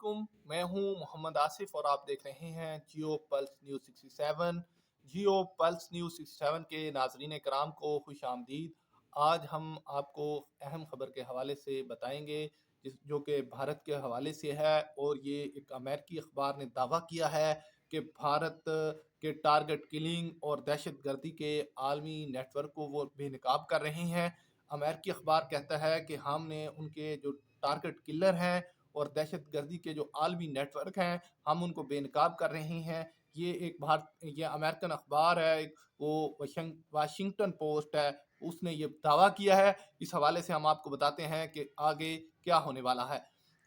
علیکم، میں ہوں محمد آصف اور آپ دیکھ رہے ہیں Geo plus news 67۔ Geo plus news 67 کے ناظرین کرام کو خوش آمدید۔ آج ہم آپ کو اہم خبر کے حوالے سے بتائیں گے جو کہ بھارت کے حوالے سے ہے، اور یہ ایک امریکی اخبار نے دعویٰ کیا ہے کہ بھارت کے ٹارگٹ کلنگ اور دہشت گردی کے عالمی نیٹ ورک کو وہ بے نقاب کر رہے ہیں۔ امریکی اخبار کہتا ہے کہ ہم نے ان کے جو ٹارگٹ کلر ہیں اور دہشت گردی کے جو عالمی نیٹ ورک ہیں ہم ان کو بے نقاب کر رہے ہیں۔ یہ امریکن اخبار ہے، وہ واشنگٹن پوسٹ ہے، اس نے یہ دعویٰ کیا ہے۔ اس حوالے سے ہم آپ کو بتاتے ہیں کہ آگے کیا ہونے والا ہے،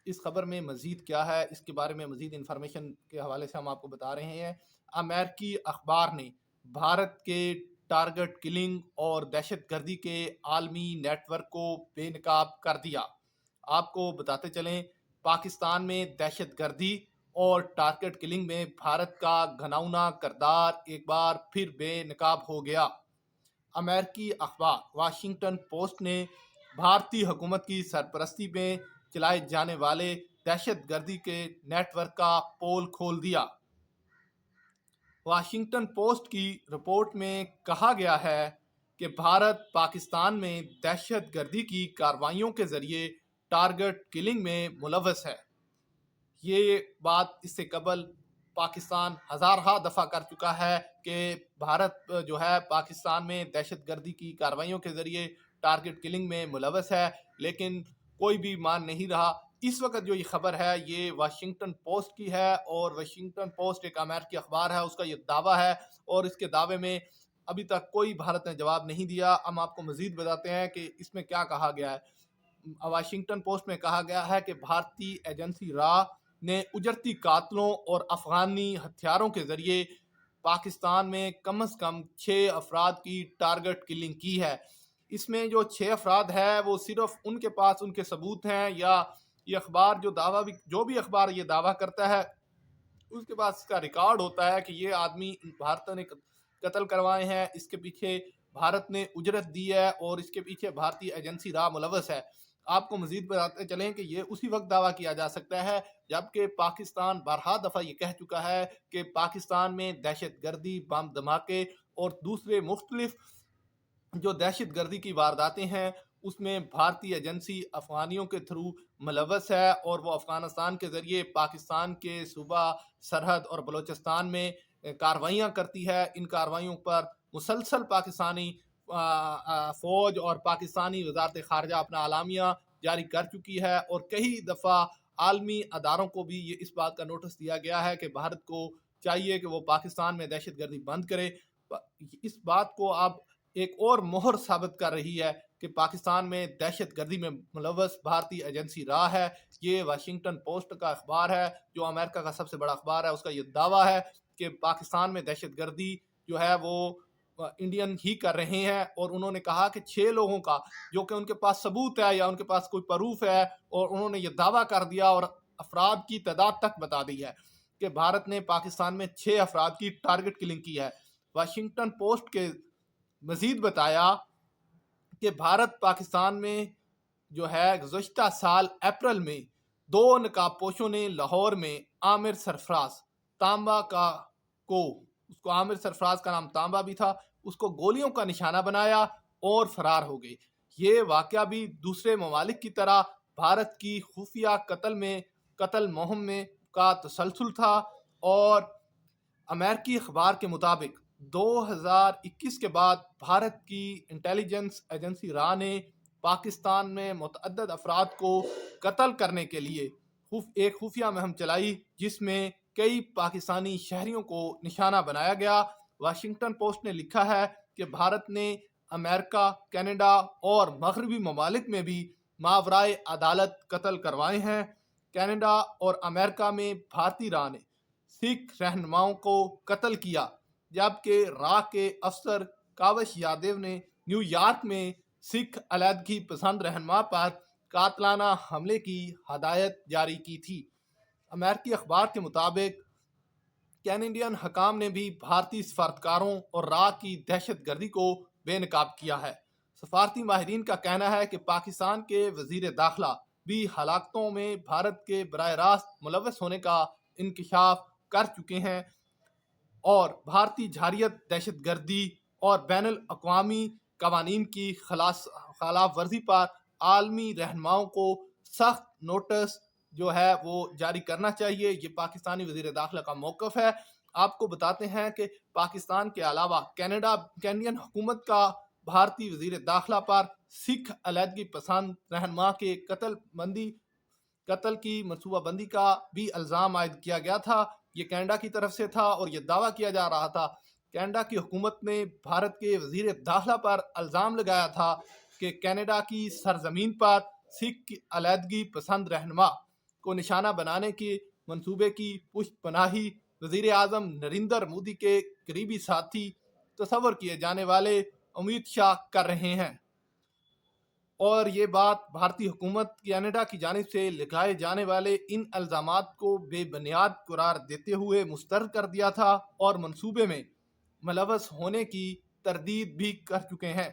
اس خبر میں مزید کیا ہے، اس کے بارے میں مزید انفارمیشن کے حوالے سے ہم آپ کو بتا رہے ہیں۔ امریکی اخبار نے بھارت کے ٹارگٹ کلنگ اور دہشت گردی کے عالمی نیٹ ورک کو بے نقاب کر دیا۔ آپ کو بتاتے چلیں، پاکستان میں دہشت گردی اور ٹارگٹ کلنگ میں بھارت کا گھناؤنا کردار ایک بار پھر بے نقاب ہو گیا۔ امریکی اخبار واشنگٹن پوسٹ نے بھارتی حکومت کی سرپرستی میں چلائے جانے والے دہشت گردی کے نیٹ ورک کا پول کھول دیا۔ واشنگٹن پوسٹ کی رپورٹ میں کہا گیا ہے کہ بھارت پاکستان میں دہشت گردی کی کارروائیوں کے ذریعے ٹارگٹ کلنگ میں ملوث ہے۔ یہ بات اس سے قبل پاکستان ہزارہا دفعہ کر چکا ہے کہ بھارت جو ہے پاکستان میں دہشت گردی کی کارروائیوں کے ذریعے ٹارگٹ کلنگ میں ملوث ہے، لیکن کوئی بھی مان نہیں رہا۔ اس وقت جو یہ خبر ہے یہ واشنگٹن پوسٹ کی ہے، اور واشنگٹن پوسٹ ایک امریکی اخبار ہے، اس کا یہ دعویٰ ہے، اور اس کے دعوے میں ابھی تک کوئی بھارت نے جواب نہیں دیا۔ ہم آپ کو مزید بتاتے ہیں کہ اس میں کیا کہا گیا ہے۔ واشنگٹن پوسٹ میں کہا گیا ہے کہ بھارتی ایجنسی را نے اجرتی قاتلوں اور افغانی ہتھیاروں کے ذریعے پاکستان میں کم از کم 6 افراد کی ٹارگٹ کلنگ کی ہے۔ اس میں جو 6 افراد ہیں وہ صرف ان کے پاس ان کے ثبوت ہیں، یا یہ اخبار جو بھی اخبار یہ دعویٰ کرتا ہے اس کے پاس اس کا ریکارڈ ہوتا ہے کہ یہ آدمی بھارت نے قتل کروائے ہیں، اس کے پیچھے بھارت نے اجرت دی ہے، اور اس کے پیچھے بھارتی ایجنسی را ملوث ہے۔ آپ کو مزید بتاتے چلیں کہ یہ اسی وقت دعویٰ کیا جا سکتا ہے جبکہ پاکستان بارہا دفعہ یہ کہہ چکا ہے کہ پاکستان میں دہشت گردی، بم دھماکے اور دوسرے مختلف جو دہشت گردی کی وارداتیں ہیں اس میں بھارتی ایجنسی افغانیوں کے تھرو ملوث ہے، اور وہ افغانستان کے ذریعے پاکستان کے صوبہ سرحد اور بلوچستان میں کارروائیاں کرتی ہے۔ ان کارروائیوں پر مسلسل پاکستانی فوج اور پاکستانی وزارت خارجہ اپنا اعلامیہ جاری کر چکی ہے، اور کئی دفعہ عالمی اداروں کو بھی یہ اس بات کا نوٹس دیا گیا ہے کہ بھارت کو چاہیے کہ وہ پاکستان میں دہشت گردی بند کرے۔ اس بات کو اب ایک اور مہر ثابت کر رہی ہے کہ پاکستان میں دہشت گردی میں ملوث بھارتی ایجنسی را ہے۔ یہ واشنگٹن پوسٹ کا اخبار ہے جو امریکہ کا سب سے بڑا اخبار ہے، اس کا یہ دعویٰ ہے کہ پاکستان میں دہشت گردی جو ہے وہ انڈین ہی کر رہے ہیں، اور انہوں نے کہا کہ 6 لوگوں کا جو کہ ان کے پاس ثبوت ہے یا ان کے پاس کوئی پروف ہے، اور انہوں نے یہ دعویٰ کر دیا اور افراد کی تعداد تک بتا دی ہے کہ بھارت نے پاکستان میں 6 افراد کی ٹارگٹ کلنگ کی ہے۔ واشنگٹن پوسٹ کے مزید بتایا کہ بھارت پاکستان میں جو ہے گزشتہ سال اپریل میں 2 نقاب پوشوں نے لاہور میں عامر سرفراز عامر سرفراز کا نام تانبا بھی تھا، اس کو گولیوں کا نشانہ بنایا اور فرار ہو گئے۔ یہ واقعہ بھی دوسرے ممالک کی طرح بھارت کی خفیہ قتل مہم میں کا تسلسل تھا، اور امریکی اخبار کے مطابق 2021 کے بعد بھارت کی انٹیلیجنس ایجنسی را نے پاکستان میں متعدد افراد کو قتل کرنے کے لیے ایک خفیہ مہم چلائی جس میں کئی پاکستانی شہریوں کو نشانہ بنایا گیا۔ واشنگٹن پوسٹ نے لکھا ہے کہ بھارت نے امریکہ، کینیڈا اور مغربی ممالک میں بھی ماورائے عدالت قتل کروائے ہیں۔ کینیڈا اور امریکہ میں بھارتی را نے سکھ رہنماؤں کو قتل کیا، جبکہ را کے افسر کاوش یادو نے نیو یارک میں سکھ علیحدگی پسند رہنما پر قاتلانہ حملے کی ہدایت جاری کی تھی۔ امریکی اخبار کے مطابق کینیڈین حکام نے بھی بھارتی سفارتکاروں اور را کی دہشت گردی کو بے نقاب کیا ہے۔ سفارتی ماہرین کا کہنا ہے کہ پاکستان کے وزیر داخلہ بھی ہلاکتوں میں بھارت کے براہ راست ملوث ہونے کا انکشاف کر چکے ہیں اور بھارتی جارحیت، دہشت گردی اور بین الاقوامی قوانین کی خلاف ورزی پر عالمی رہنماؤں کو سخت نوٹس جو ہے وہ جاری کرنا چاہیے۔ یہ پاکستانی وزیر داخلہ کا موقف ہے۔ آپ کو بتاتے ہیں کہ پاکستان کے علاوہ کینیڈین حکومت کا بھارتی وزیر داخلہ پر سکھ علیحدگی پسند رہنما کے قتل کی منصوبہ بندی کا بھی الزام عائد کیا گیا تھا۔ یہ کینیڈا کی طرف سے تھا اور یہ دعویٰ کیا جا رہا تھا کینیڈا کی حکومت نے بھارت کے وزیر داخلہ پر الزام لگایا تھا کہ کینیڈا کی سرزمین پر سکھ علیحدگی پسند رہنما کو نشانہ بنانے کے منصوبے کی پشت پناہی وزیر اعظم نریندر مودی کے قریبی ساتھی تصور کیے جانے والے امیت شاہ کر رہے ہیں، اور یہ بات بھارتی حکومت کینیڈا کی جانب سے لگائے جانے والے ان الزامات کو بے بنیاد قرار دیتے ہوئے مسترد کر دیا تھا اور منصوبے میں ملوث ہونے کی تردید بھی کر چکے ہیں۔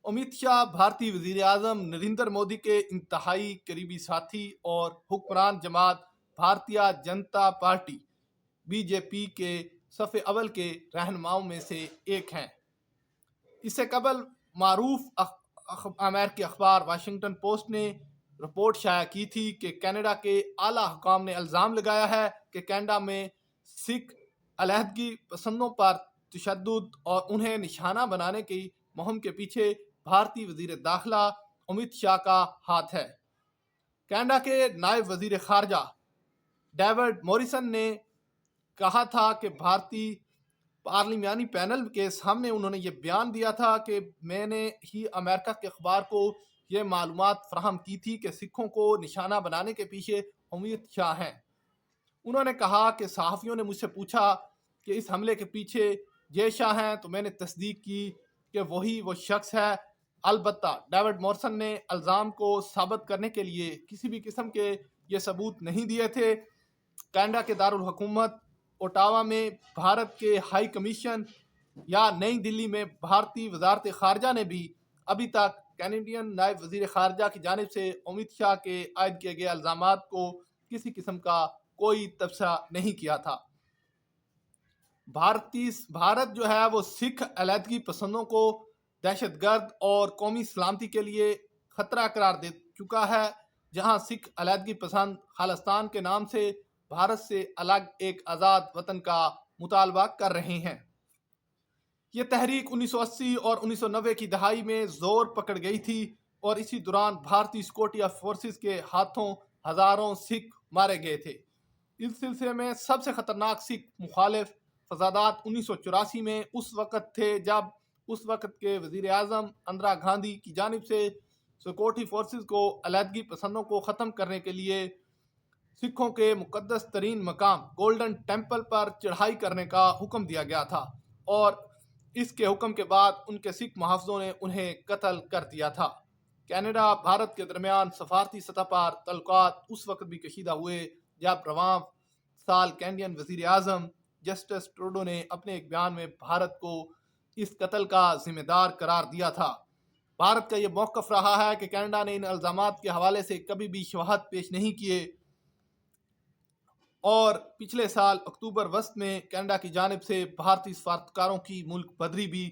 امیت شاہ بھارتی وزیر اعظم نریندر مودی کے انتہائی قریبی ساتھی اور حکمران جماعت بھارتیہ جنتا پارٹی BJP کے صف اول کے رہنماؤں میں سے ایک ہیں۔ اس سے قبل معروف امریکی اخبار واشنگٹن پوسٹ نے رپورٹ شائع کی تھی کہ کینیڈا کے اعلیٰ حکام نے الزام لگایا ہے کہ کینیڈا میں سکھ علیحدگی پسندوں پر تشدد اور انہیں نشانہ بنانے کی مہم کے پیچھے بھارتی وزیر داخلہ امیت شاہ کا ہاتھ ہے۔ کینیڈا کے نائب وزیر خارجہ ڈیوڈ موریسن نے کہا تھا کہ بھارتی پارلیمانی پینل کے سامنے انہوں نے یہ بیان دیا تھا کہ میں نے ہی امریکہ کے اخبار کو یہ معلومات فراہم کی تھی کہ سکھوں کو نشانہ بنانے کے پیچھے امیت شاہ ہیں۔ انہوں نے کہا کہ صحافیوں نے مجھ سے پوچھا کہ اس حملے کے پیچھے جے شاہ ہیں تو میں نے تصدیق کی کہ وہی وہ شخص ہے۔ البتہ ڈیوڈ مورسن نے الزام کو ثابت کرنے کے لیے کسی بھی قسم کے یہ ثبوت نہیں دیے تھے۔ کینیڈا کے دارالحکومت اوٹاوا میں بھارت کے ہائی کمیشن یا نئی دلی میں بھارتی وزارت خارجہ نے بھی ابھی تک کینیڈین نائب وزیر خارجہ کی جانب سے امیت شاہ کے عائد کیے گئے الزامات کو کسی قسم کا کوئی تبصرہ نہیں کیا تھا۔ بھارت جو ہے وہ سکھ علیحدگی پسندوں کو دہشت گرد اور قومی سلامتی کے لیے خطرہ قرار دے چکا ہے، جہاں سکھ علیحدگی پسند خالصتان کے نام سے بھارت سے الگ ایک آزاد وطن کا مطالبہ کر رہے ہیں۔ یہ تحریک 1980 اور 1990 کی دہائی میں زور پکڑ گئی تھی اور اسی دوران بھارتی سیکورٹی فورسز کے ہاتھوں ہزاروں سکھ مارے گئے تھے۔ اس سلسلے میں سب سے خطرناک سکھ مخالف فسادات 1984 میں اس وقت تھے جب اس وقت کے وزیر اعظم اندرا گاندھی کی جانب سے سیکورٹی فورسز کو علیحدگی پسندوں کو ختم کرنے کے لیے سکھوں کے مقدس ترین مقام گولڈن ٹیمپل پر چڑھائی کرنے کا حکم دیا گیا تھا، اور اس کے حکم کے بعد ان کے سکھ محافظوں نے انہیں قتل کر دیا تھا۔ کینیڈا بھارت کے درمیان سفارتی سطح پر تعلقات اس وقت بھی کشیدہ ہوئے جب رواں سال کینیڈین وزیر اعظم جسٹس ٹروڈو نے اپنے ایک بیان میں بھارت کو اس قتل کا ذمہ دار قرار دیا تھا۔ بھارت کا یہ موقف رہا ہے کہ کینیڈا نے ان الزامات کے حوالے سے کبھی بھی شواہد پیش نہیں کیے، اور پچھلے سال اکتوبر وسط میں کینیڈا کی جانب سے بھارتی سفارتکاروں کی ملک بدری بھی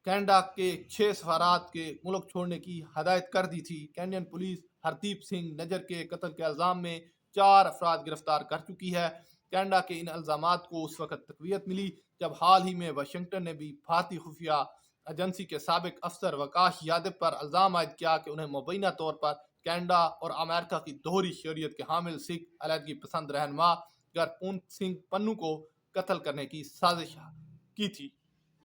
کینیڈا کے 6 سفارات کے ملک چھوڑنے کی ہدایت کر دی تھی۔ کینیڈین پولیس ہردیپ سنگھ نجر کے قتل کے الزام میں 4 افراد گرفتار کر چکی ہے۔ کینیڈا کے ان الزامات کو اس وقت تقویت ملی جب حال ہی میں واشنگٹن نے بھی بھارتی خفیہ ایجنسی کے سابق افسر وکاش یادو پر الزام عائد کیا کہ انہیں مبینہ طور پر کینیڈا اور امریکہ کی دوہری شہریت کے حامل سکھ علیحدگی پسند رہنما گرپونت سنگھ پنو کو قتل کرنے کی سازش کی تھی۔